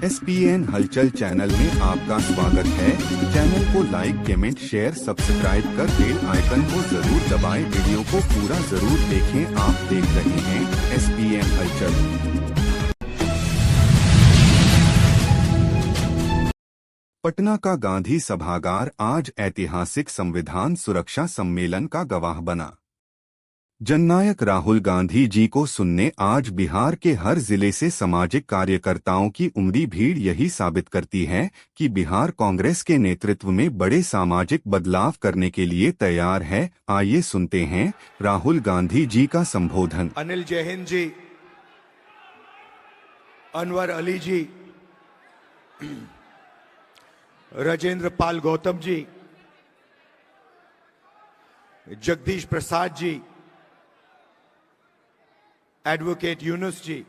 ESPN हलचल channel में आपका स्वागत है। चैनल को लाइक, कमेंट, शेयर, सब्सक्राइब कर बेल आइकन को जरूर दबाएं। वीडियो को पूरा जरूर देखें। आप देख रहे हैं एसपीएन हलचल। पटना का गांधी सभागार आज ऐतिहासिक संविधान सुरक्षा सम्मेलन का गवाह बना। जननायक राहुल गांधी जी को सुनने आज बिहार के हर जिले से सामाजिक कार्यकर्ताओं की उमड़ी भीड़ यही साबित करती है कि बिहार कांग्रेस के नेतृत्व में बड़े सामाजिक बदलाव करने के लिए तैयार है। आइए सुनते हैं राहुल गांधी जी का संबोधन। अनिल जैन जी, अनवर अली जी, राजेंद्र पाल गौतम जी, जगदीश प्रसाद जी, एडवोकेट यूनुस जी,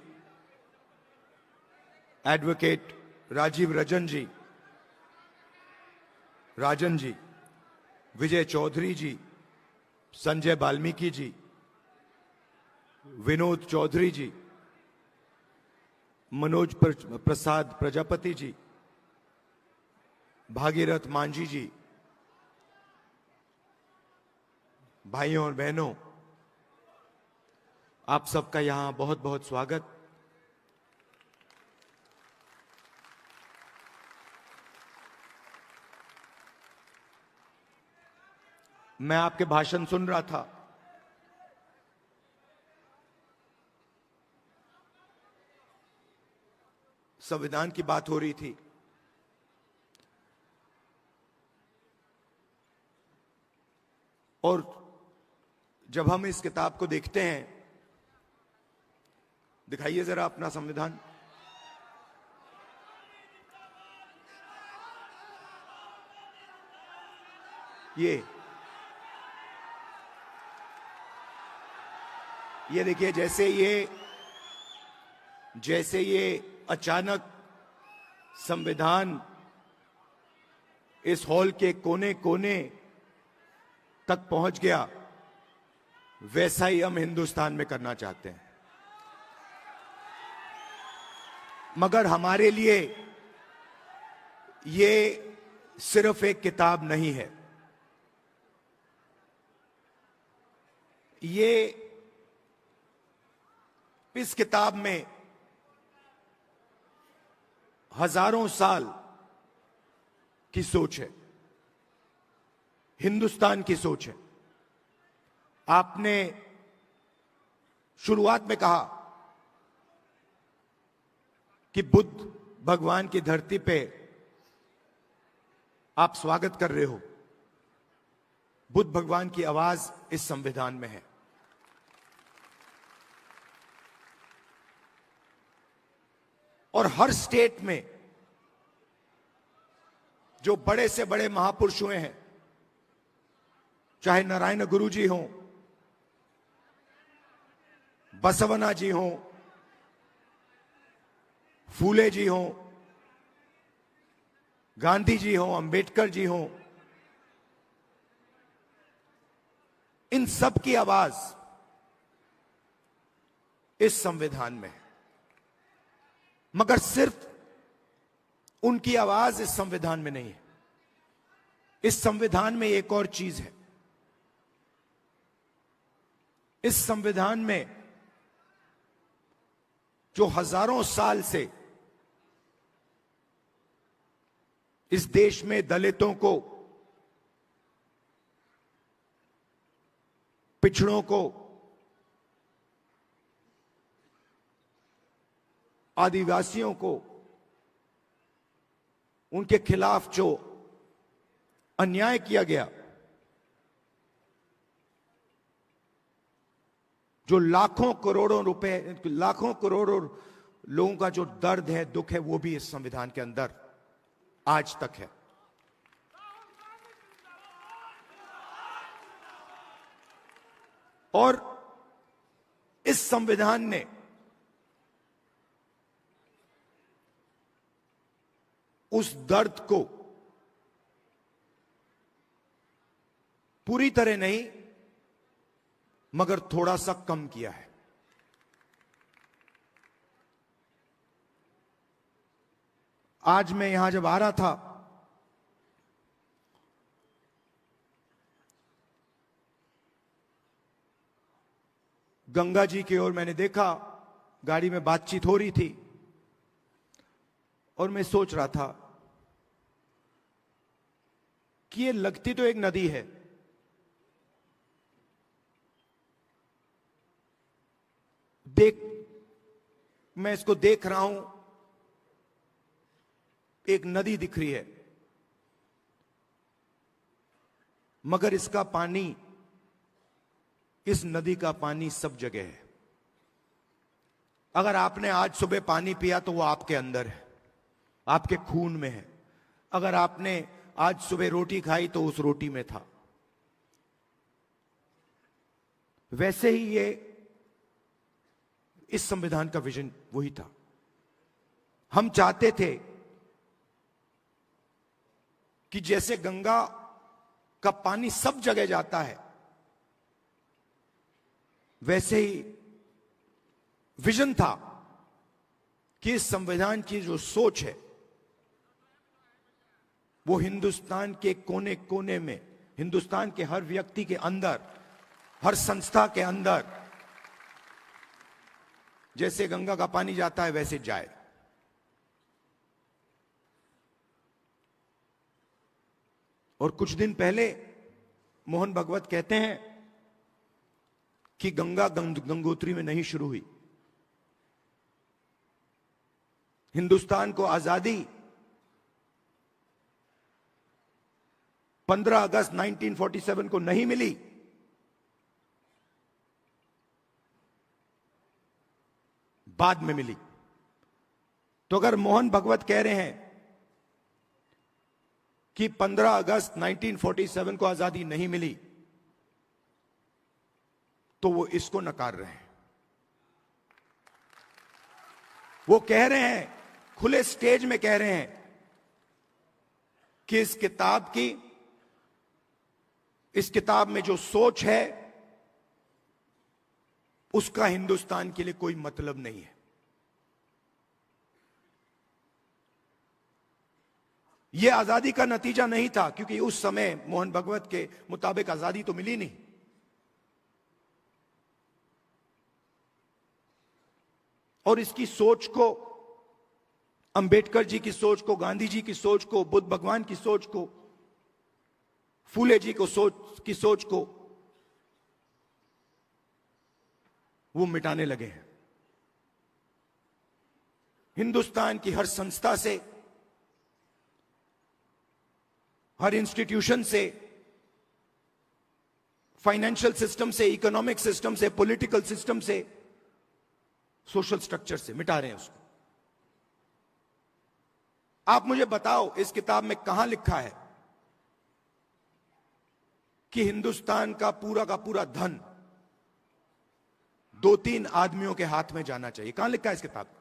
एडवोकेट राजीव रंजन जी, राजन जी, विजय चौधरी जी, संजय वाल्मीकि जी, विनोद चौधरी जी, मनोज प्रसाद प्रजापति जी, भागीरथ मांझी जी, भाइयों और बहनों, आप सबका यहां बहुत बहुत स्वागत। मैं आपके भाषण सुन रहा था। संविधान की बात हो रही थी। और जब हम इस किताब को देखते हैं, दिखाइए जरा अपना संविधान। ये देखिए, जैसे ये अचानक संविधान इस हॉल के कोने कोने तक पहुंच गया, वैसा ही हम हिंदुस्तान में करना चाहते हैं। मगर हमारे लिए ये सिर्फ एक किताब नहीं है। ये इस किताब में हजारों साल की सोच है, हिंदुस्तान की सोच है। आपने शुरुआत में कहा कि बुद्ध भगवान की धरती पे आप स्वागत कर रहे हो। बुद्ध भगवान की आवाज इस संविधान में है। और हर स्टेट में जो बड़े से बड़े महापुरुष हुए हैं, चाहे नारायण गुरु जी हों, बसवना जी हों, फूले जी हों, गांधी जी हों, अंबेडकर जी हों, इन सब की आवाज इस संविधान में है। मगर सिर्फ उनकी आवाज इस संविधान में नहीं है। इस संविधान में एक और चीज है। इस संविधान में जो हजारों साल से इस देश में दलितों को, पिछड़ों को, आदिवासियों को, उनके खिलाफ जो अन्याय किया गया, जो लाखों करोड़ों रुपए, लाखों करोड़ों लोगों का जो दर्द है, दुख है, वो भी इस संविधान के अंदर आज तक है। और इस संविधान ने उस दर्द को पूरी तरह नहीं मगर थोड़ा सा कम किया है। आज मैं यहां जब आ रहा था, गंगा जी की ओर मैंने देखा, गाड़ी में बातचीत हो रही थी और मैं सोच रहा था कि ये लगती तो एक नदी है, मैं इसको देख रहा हूं, एक नदी दिख रही है, मगर इसका पानी, इस नदी का पानी सब जगह है। अगर आपने आज सुबह पानी पिया तो वो आपके अंदर है, आपके खून में है। अगर आपने आज सुबह रोटी खाई तो उस रोटी में था। वैसे ही ये इस संविधान का विजन वही था। हम चाहते थे कि जैसे गंगा का पानी सब जगह जाता है, वैसे ही विजन था कि इस संविधान की जो सोच है वो हिंदुस्तान के कोने कोने में, हिंदुस्तान के हर व्यक्ति के अंदर, हर संस्था के अंदर जैसे गंगा का पानी जाता है वैसे जाए। और कुछ दिन पहले मोहन भागवत कहते हैं कि गंगा गंगोत्री में नहीं शुरू हुई। हिंदुस्तान को आजादी 15 अगस्त 1947 को नहीं मिली, बाद में मिली। तो अगर मोहन भागवत कह रहे हैं कि 15 अगस्त 1947 को आजादी नहीं मिली, तो वो इसको नकार रहे हैं। वो कह रहे हैं, खुले स्टेज में कह रहे हैं कि इस किताब में जो सोच है उसका हिंदुस्तान के लिए कोई मतलब नहीं है। यह आजादी का नतीजा नहीं था, क्योंकि उस समय मोहन भागवत के मुताबिक आजादी तो मिली नहीं। और इसकी सोच को, अंबेडकर जी की सोच को, गांधी जी की सोच को, बुद्ध भगवान की सोच को, फूले जी की सोच को वो मिटाने लगे हैं। हिंदुस्तान की हर संस्था से, हर इंस्टीट्यूशन से, फाइनेंशियल सिस्टम से, इकोनॉमिक सिस्टम से, पॉलिटिकल सिस्टम से, सोशल स्ट्रक्चर से मिटा रहे हैं उसको। आप मुझे बताओ, इस किताब में कहां लिखा है कि हिंदुस्तान का पूरा धन 2-3 आदमियों के हाथ में जाना चाहिए? कहां लिखा है इस किताब में?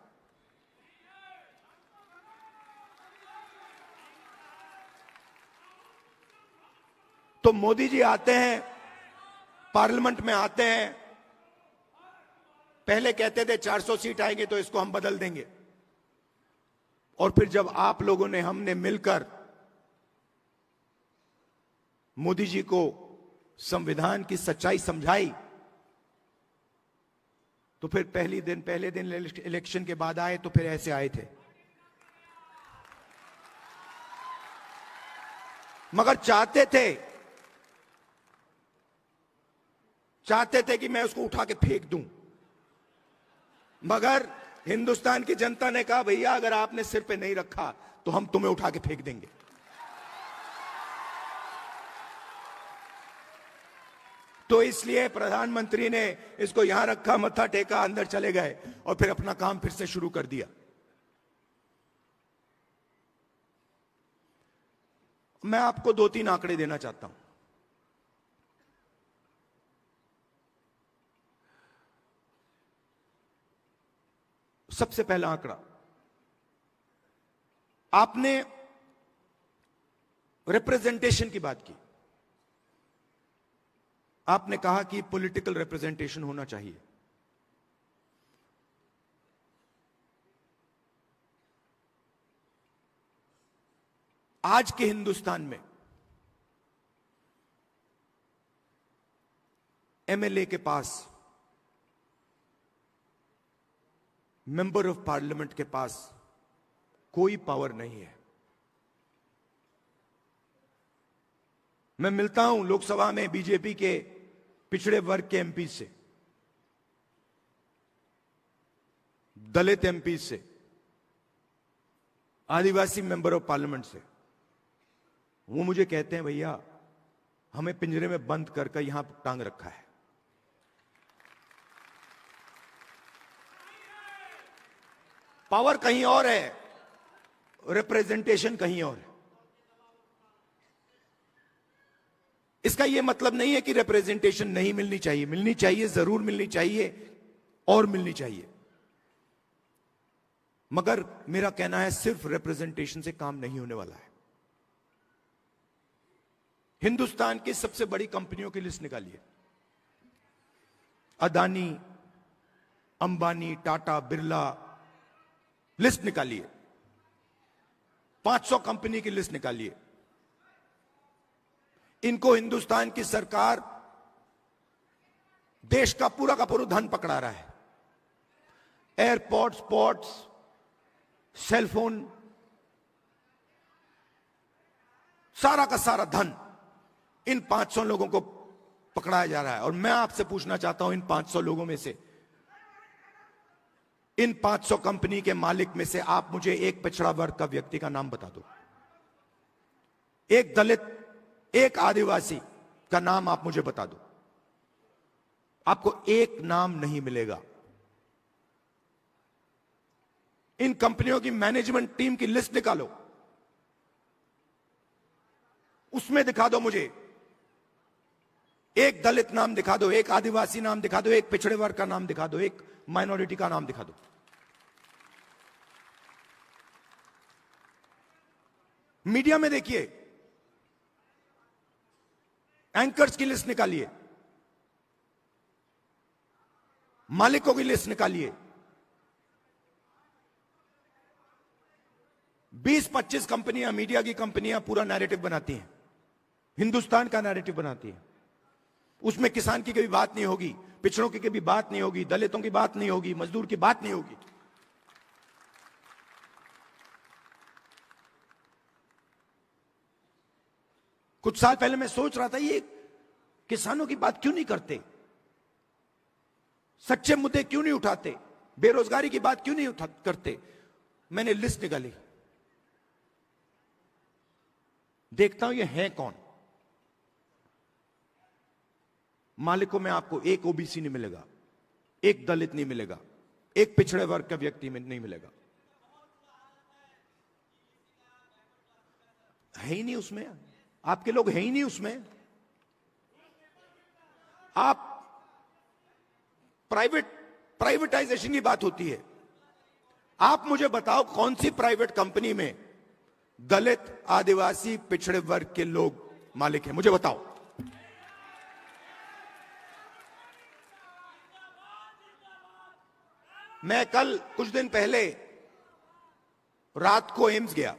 तो मोदी जी आते हैं, पार्लियामेंट में आते हैं, पहले कहते थे 400 सीट आएंगे तो इसको हम बदल देंगे, और फिर जब आप लोगों ने, हमने मिलकर मोदी जी को संविधान की सच्चाई समझाई, तो फिर पहले दिन इलेक्शन के बाद आए तो फिर ऐसे आए थे। मगर चाहते थे कि मैं उसको उठा के फेंक दूं, मगर हिंदुस्तान की जनता ने कहा, भैया अगर आपने सिर पे नहीं रखा तो हम तुम्हें उठा के फेंक देंगे। तो इसलिए प्रधानमंत्री ने इसको यहां रखा, मत्था टेका, अंदर चले गए और फिर अपना काम फिर से शुरू कर दिया। मैं आपको 2-3 आंकड़े देना चाहता हूं। सबसे पहला आंकड़ा, आपने रिप्रेजेंटेशन की बात की, आपने कहा कि पॉलिटिकल रिप्रेजेंटेशन होना चाहिए। आज के हिंदुस्तान में एमएलए के पास, मेंबर ऑफ पार्लियामेंट के पास कोई पावर नहीं है। मैं मिलता हूं लोकसभा में बीजेपी के पिछड़े वर्ग के एमपी से, दलित एमपी से, आदिवासी मेंबर ऑफ पार्लियामेंट से। वो मुझे कहते हैं भैया हमें पिंजरे में बंद कर यहां टांग रखा है। पावर कहीं और है, रिप्रेजेंटेशन कहीं और है। इसका यह मतलब नहीं है कि रिप्रेजेंटेशन नहीं मिलनी चाहिए, मिलनी चाहिए, जरूर मिलनी चाहिए और मिलनी चाहिए। मगर मेरा कहना है सिर्फ रिप्रेजेंटेशन से काम नहीं होने वाला है। हिंदुस्तान की सबसे बड़ी कंपनियों की लिस्ट निकालिए, अदानी, अंबानी, टाटा, बिरला, लिस्ट निकालिए। 500 कंपनी की लिस्ट निकालिए। इनको हिंदुस्तान की सरकार देश का पूरा धन पकड़ा रहा है। एयरपोर्ट्स, पोर्ट्स, सेलफोन, सारा का सारा धन इन 500 लोगों को पकड़ाया जा रहा है। और मैं आपसे पूछना चाहता हूं, इन 500 लोगों में से, इन 500 कंपनी के मालिक में से आप मुझे एक पिछड़ा वर्ग का व्यक्ति का नाम बता दो। एक दलित, एक आदिवासी का नाम आप मुझे बता दो। आपको एक नाम नहीं मिलेगा। इन कंपनियों की मैनेजमेंट टीम की लिस्ट निकालो, उसमें दिखा दो मुझे। एक दलित नाम दिखा दो, एक आदिवासी नाम दिखा दो, एक पिछड़े वर्ग का नाम दिखा दो, एक माइनॉरिटी का नाम दिखा दो। मीडिया में देखिए, एंकर्स की लिस्ट निकालिए, मालिकों की लिस्ट निकालिए। 20-25 कंपनियां, मीडिया की कंपनियां पूरा नैरेटिव बनाती हैं, हिंदुस्तान का नैरेटिव बनाती हैं। उसमें किसान की कभी बात नहीं होगी, पिछड़ों की कभी बात नहीं होगी, दलितों की बात नहीं होगी, मजदूर की बात नहीं होगी। कुछ साल पहले मैं सोच रहा था ये किसानों की बात क्यों नहीं करते, सच्चे मुद्दे क्यों नहीं उठाते, बेरोजगारी की बात क्यों नहीं करते। मैंने लिस्ट निकाली, देखता हूं ये है कौन। मालिकों में आपको एक ओबीसी नहीं मिलेगा, एक दलित नहीं मिलेगा, एक पिछड़े वर्ग का व्यक्ति में नहीं मिलेगा, है ही नहीं उसमें। आपके लोग है ही नहीं उसमें। आप प्राइवेटाइजेशन की बात होती है। आप मुझे बताओ कौन सी प्राइवेट कंपनी में दलित, आदिवासी, पिछड़े वर्ग के लोग मालिक हैं, मुझे बताओ। मैं कल कुछ दिन पहले रात को एम्स गया।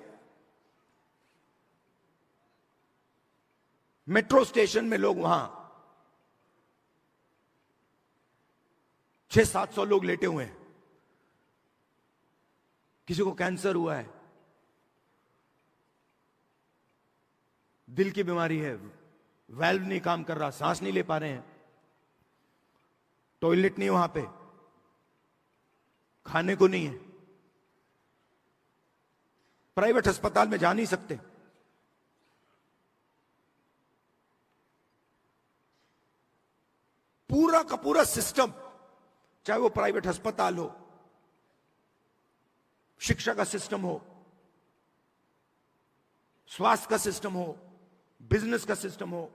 मेट्रो स्टेशन में लोग वहां 600-700 लोग लेटे हुए हैं। किसी को कैंसर हुआ है, दिल की बीमारी है, वाल्व नहीं काम कर रहा, सांस नहीं ले पा रहे हैं, टॉयलेट नहीं वहां पे, खाने को नहीं है, प्राइवेट अस्पताल में जा नहीं सकते। पूरा का पूरा सिस्टम, चाहे वो प्राइवेट अस्पताल हो, शिक्षा का सिस्टम हो, स्वास्थ्य का सिस्टम हो, बिजनेस का सिस्टम हो,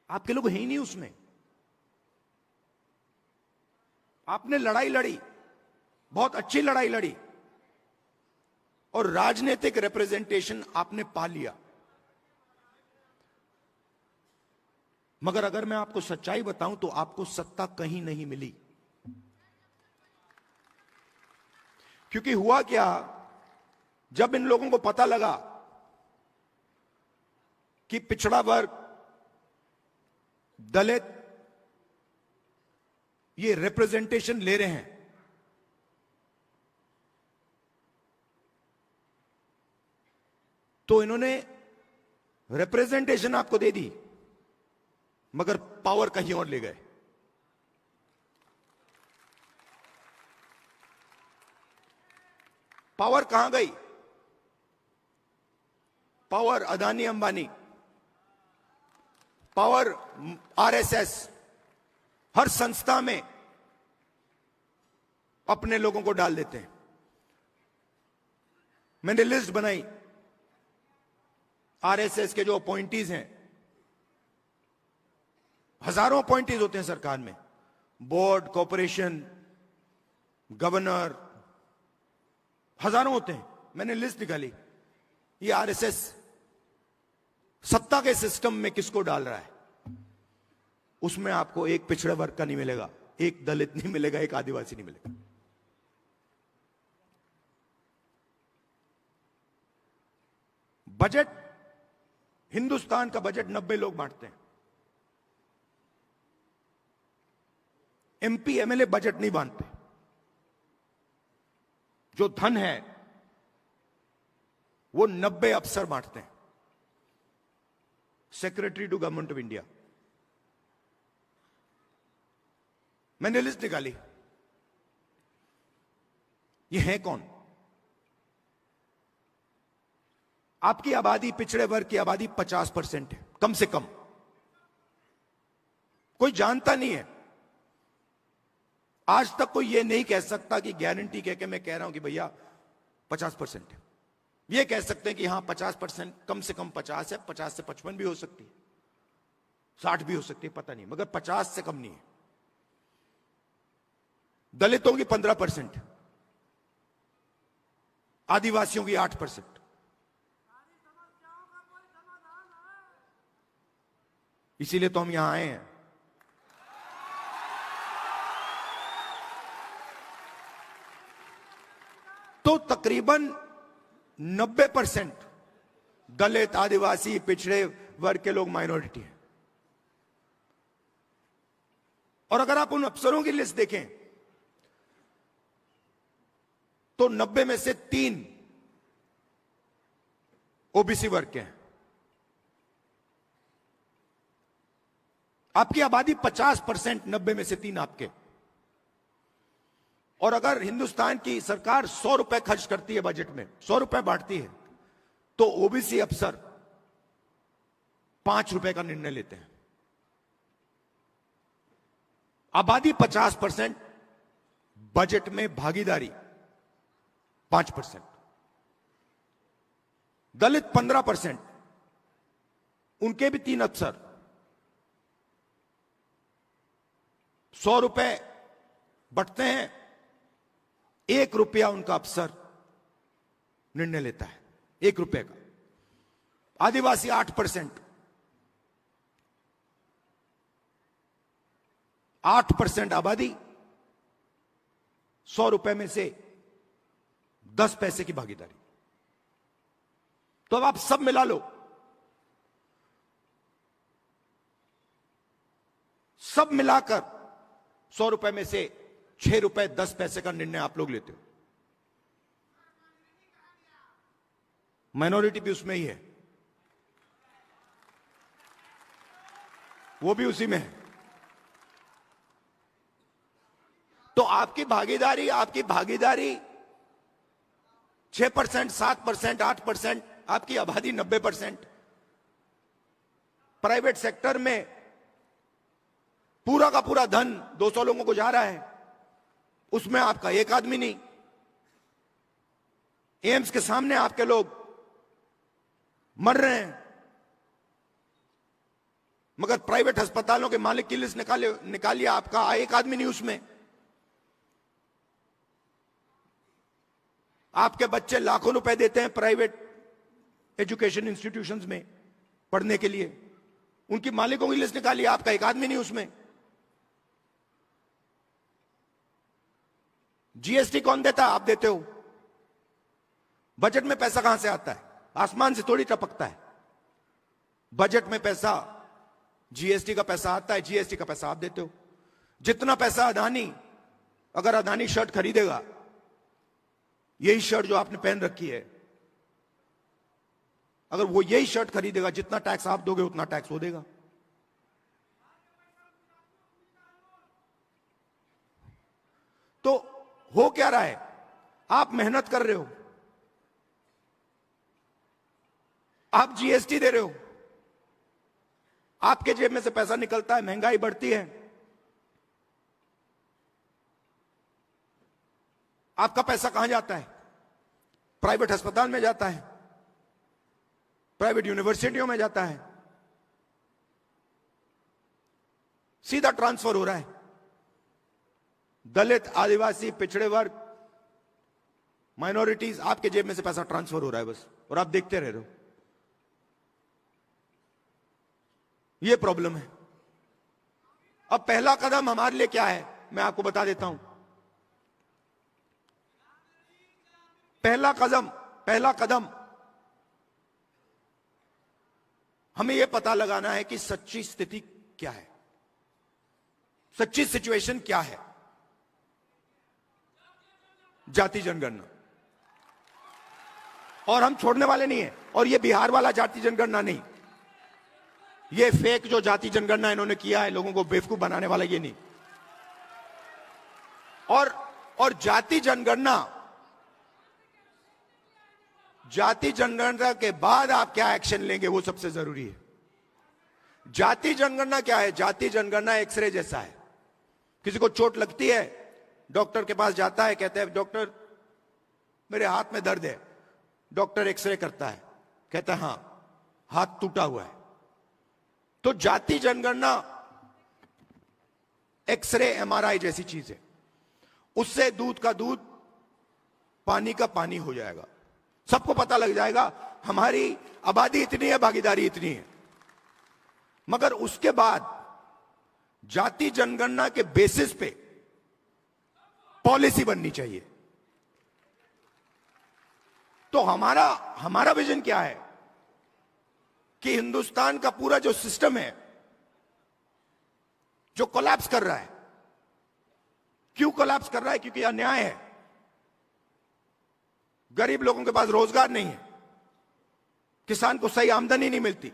आपके लोग हैं ही नहीं उसमें। आपने लड़ाई लड़ी, बहुत अच्छी लड़ाई लड़ी, और राजनीतिक रिप्रेजेंटेशन आपने पा लिया। मगर अगर मैं आपको सच्चाई बताऊं तो आपको सत्ता कहीं नहीं मिली। क्योंकि हुआ क्या, जब इन लोगों को पता लगा कि पिछड़ा वर्ग, दलित ये रिप्रेजेंटेशन ले रहे हैं, तो इन्होंने रिप्रेजेंटेशन आपको दे दी, मगर पावर कहीं और ले गए। पावर कहां गई? Power Adani Ambani, power RSS, हर संस्था में अपने लोगों को डाल देते हैं। मैंने लिस्ट बनाई, आरएसएस के जो अपॉइंटीज हैं, हजारों अपॉइंटीज होते हैं सरकार में, बोर्ड, कॉर्पोरेशन, गवर्नर, हजारों होते हैं। मैंने लिस्ट निकाली, ये आरएसएस सत्ता के सिस्टम में किसको डाल रहा है। उसमें आपको एक पिछड़े वर्ग का नहीं मिलेगा, एक दलित नहीं मिलेगा, एक आदिवासी नहीं मिलेगा। बजट, हिंदुस्तान का बजट 90 लोग बांटते हैं। एमपी एमएलए बजट नहीं बांटते। जो धन है वो 90 अफसर बांटते हैं, secretary to government of India. मैंने लिस्ट निकाली, ये है कौन? आपकी आबादी, पिछड़े वर्ग की आबादी 50% है, कम से कम। कोई जानता नहीं है। आज तक कोई यह नहीं कह सकता कि गारंटी कह के मैं कह रहा हूं कि भैया 50% है। यह कह सकते हैं कि हां 50%, कम से कम 50 है, 50 से 55 भी हो सकती है, 60 भी हो सकती है, पता नहीं, मगर 50 से कम नहीं है। दलितों की 15%, आदिवासियों की 8%। इसीलिए तो हम यहां आए हैं। तो तकरीबन 90% दलित, आदिवासी, पिछड़े वर्ग के लोग माइनॉरिटी हैं। और अगर आप उन अफसरों की लिस्ट देखें तो 90 में से 3 ओबीसी वर्ग के हैं। आपकी आबादी 50%, 90 में से 3 आपके। और अगर हिंदुस्तान की सरकार 100 रुपए खर्च करती है बजट में, 100 रुपए बांटती है, तो ओबीसी अफसर 5 रुपए का निर्णय लेते हैं। आबादी 50%, बजट में भागीदारी 5%। दलित 15%, उनके भी 3 अफसर। 100 रुपए बंटते हैं, 1 रुपया उनका अफसर निर्णय लेता है, 1 रुपए का। आदिवासी 8%, 8% आबादी, 100 रुपए में से 10 पैसे की भागीदारी। तो अब आप सब मिला लो, सब मिलाकर 100 रुपए में से 6 रुपए 10 पैसे का निर्णय आप लोग लेते हो। माइनॉरिटी भी उसमें ही है, वो भी उसी में है। तो आपकी भागीदारी 6%, 7%, 8%, आपकी आबादी 90%। प्राइवेट सेक्टर में पूरा का पूरा धन 200 लोगों को जा रहा है, उसमें आपका एक आदमी नहीं। एम्स के सामने आपके लोग मर रहे हैं, मगर प्राइवेट अस्पतालों के मालिक की लिस्ट निकालिए, आपका एक आदमी नहीं उसमें। आपके बच्चे लाखों रुपए देते हैं प्राइवेट एजुकेशन इंस्टीट्यूशंस में पढ़ने के लिए, उनकी मालिकों की लिस्ट निकालिए, आपका एक आदमी नहीं उसमें। जीएसटी कौन देता? आप देते हो। बजट में पैसा कहां से आता है? आसमान से थोड़ी टपकता है। बजट में पैसा, जीएसटी का पैसा आता है, जीएसटी का पैसा आप देते हो। जितना पैसा अदानी, अगर अदानी शर्ट खरीदेगा, यही शर्ट जो आपने पहन रखी है, अगर वो यही शर्ट खरीदेगा, जितना टैक्स आप दोगे उतना टैक्स वो देगा। तो हो क्या रहा है? आप मेहनत कर रहे हो, आप जीएसटी दे रहे हो, आपके जेब में से पैसा निकलता है, महंगाई बढ़ती है, आपका पैसा कहां जाता है? प्राइवेट अस्पताल में जाता है, प्राइवेट यूनिवर्सिटियों में जाता है, सीधा ट्रांसफर हो रहा है। दलित, आदिवासी, पिछड़े वर्ग, माइनॉरिटीज, आपके जेब में से पैसा ट्रांसफर हो रहा है बस, और आप देखते रह रहे हो। यह प्रॉब्लम है। अब पहला कदम हमारे लिए क्या है, मैं आपको बता देता हूं। पहला कदम हमें यह पता लगाना है कि सच्ची स्थिति क्या है, सच्ची सिचुएशन क्या है। जाति जनगणना, और हम छोड़ने वाले नहीं है। और यह बिहार वाला जाति जनगणना नहीं, ये फेक जो जाति जनगणना इन्होंने किया है, लोगों को बेवकूफ बनाने वाला, ये नहीं। और जाति जनगणना के बाद आप क्या एक्शन लेंगे, वो सबसे जरूरी है। जाति जनगणना क्या है? जाति जनगणना एक्सरे जैसा है। किसी को चोट लगती है, डॉक्टर के पास जाता है, कहते हैं डॉक्टर मेरे हाथ में दर्द है। डॉक्टर एक्सरे करता है, कहता है हां हाथ टूटा हुआ है। तो जाति जनगणना एक्सरे, एमआरआई जैसी चीज है। उससे दूध का दूध, पानी का पानी हो जाएगा। सबको पता लग जाएगा हमारी आबादी इतनी है, भागीदारी इतनी है। मगर उसके बाद जाति जनगणना के बेसिस पे पॉलिसी बननी चाहिए। तो हमारा विजन क्या है कि हिंदुस्तान का पूरा जो सिस्टम है, जो कोलैप्स कर रहा है, क्यों कोलैप्स कर रहा है? क्योंकि अन्याय है। गरीब लोगों के पास रोजगार नहीं है, किसान को सही आमदनी नहीं मिलती,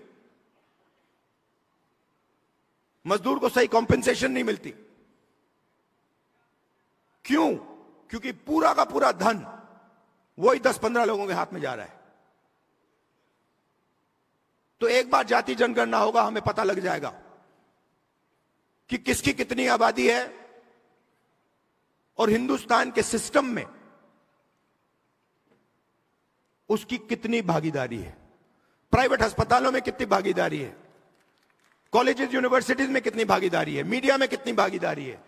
मजदूर को सही कॉम्पेंसेशन नहीं मिलती। क्यों? क्योंकि पूरा का पूरा धन वही 10-15 लोगों के हाथ में जा रहा है। तो एक बार जाति जनगणना होगा, हमें पता लग जाएगा कि किसकी कितनी आबादी है और हिंदुस्तान के सिस्टम में उसकी कितनी भागीदारी है। प्राइवेट अस्पतालों में कितनी भागीदारी है, कॉलेजेस यूनिवर्सिटीज में कितनी भागीदारी है, मीडिया में कितनी भागीदारी है,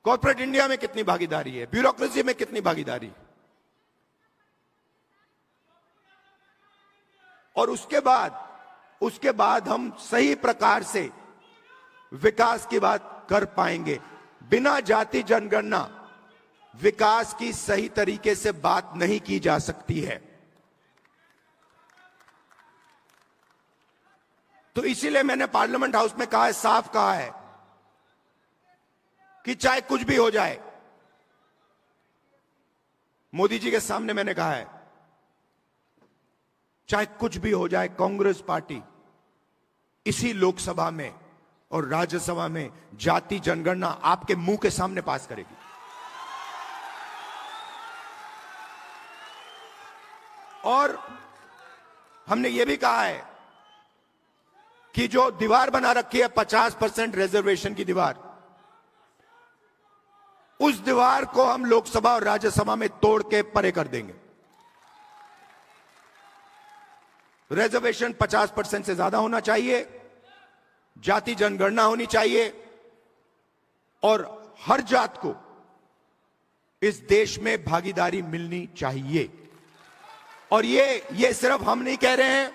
कॉर्पोरेट इंडिया में कितनी भागीदारी है, ब्यूरोक्रेसी में कितनी भागीदारी है। और उसके बाद हम सही प्रकार से विकास की बात कर पाएंगे। बिना जाति जनगणना विकास की सही तरीके से बात नहीं की जा सकती है। तो इसीलिए मैंने पार्लियामेंट हाउस में कहा है, साफ कहा है कि चाहे कुछ भी हो जाए, मोदी जी के सामने मैंने कहा है, चाहे कुछ भी हो जाए, कांग्रेस पार्टी इसी लोकसभा में और राज्यसभा में जाति जनगणना आपके मुंह के सामने पास करेगी। और हमने यह भी कहा है कि जो दीवार बना रखी है 50% रिजर्वेशन की दीवार, उस दीवार को हम लोकसभा और राज्यसभा में तोड़ के परे कर देंगे। रिजर्वेशन 50% से ज्यादा होना चाहिए, जाति जनगणना होनी चाहिए और हर जात को इस देश में भागीदारी मिलनी चाहिए। और ये सिर्फ हम नहीं कह रहे हैं,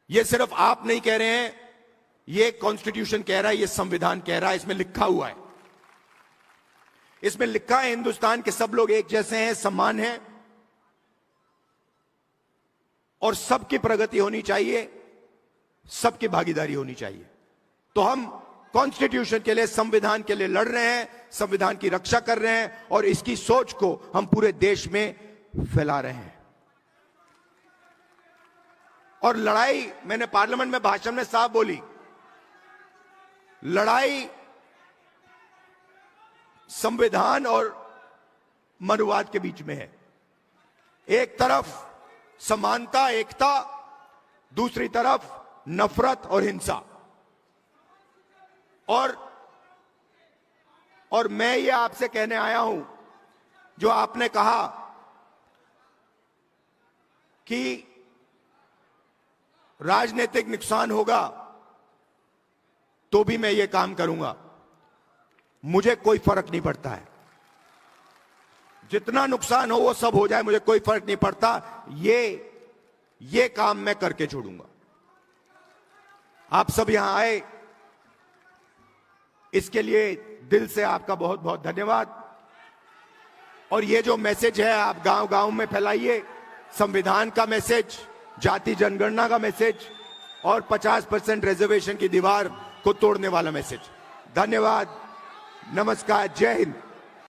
ये सिर्फ आप नहीं कह रहे हैं, ये कॉन्स्टिट्यूशन कह रहा है, ये संविधान कह रहा है, इसमें लिखा हुआ है। इसमें लिखा है हिंदुस्तान के सब लोग एक जैसे हैं, समान हैं और सबकी प्रगति होनी चाहिए, सबकी भागीदारी होनी चाहिए। तो हम कॉन्स्टिट्यूशन के लिए, संविधान के लिए लड़ रहे हैं, संविधान की रक्षा कर रहे हैं और इसकी सोच को हम पूरे देश में फैला रहे हैं। और लड़ाई, मैंने पार्लियामेंट में भाषण में साफ बोली, लड़ाई संविधान और मनुवाद के बीच में है। एक तरफ समानता, एकता, दूसरी तरफ नफरत और हिंसा। और मैं ये आपसे कहने आया हूं, जो आपने कहा कि राजनीतिक नुकसान होगा तो भी मैं ये काम करूंगा, मुझे कोई फर्क नहीं पड़ता है। जितना नुकसान हो वो सब हो जाए, मुझे कोई फर्क नहीं पड़ता। ये काम मैं करके छोड़ूंगा। आप सब यहां आए, इसके लिए दिल से आपका बहुत बहुत धन्यवाद। और ये जो मैसेज है आप गांव गांव में फैलाइए, संविधान का मैसेज, जाति जनगणना का मैसेज और 50% रिजर्वेशन की दीवार को तोड़ने वाला मैसेज। धन्यवाद, नमस्कार, जय हिंद।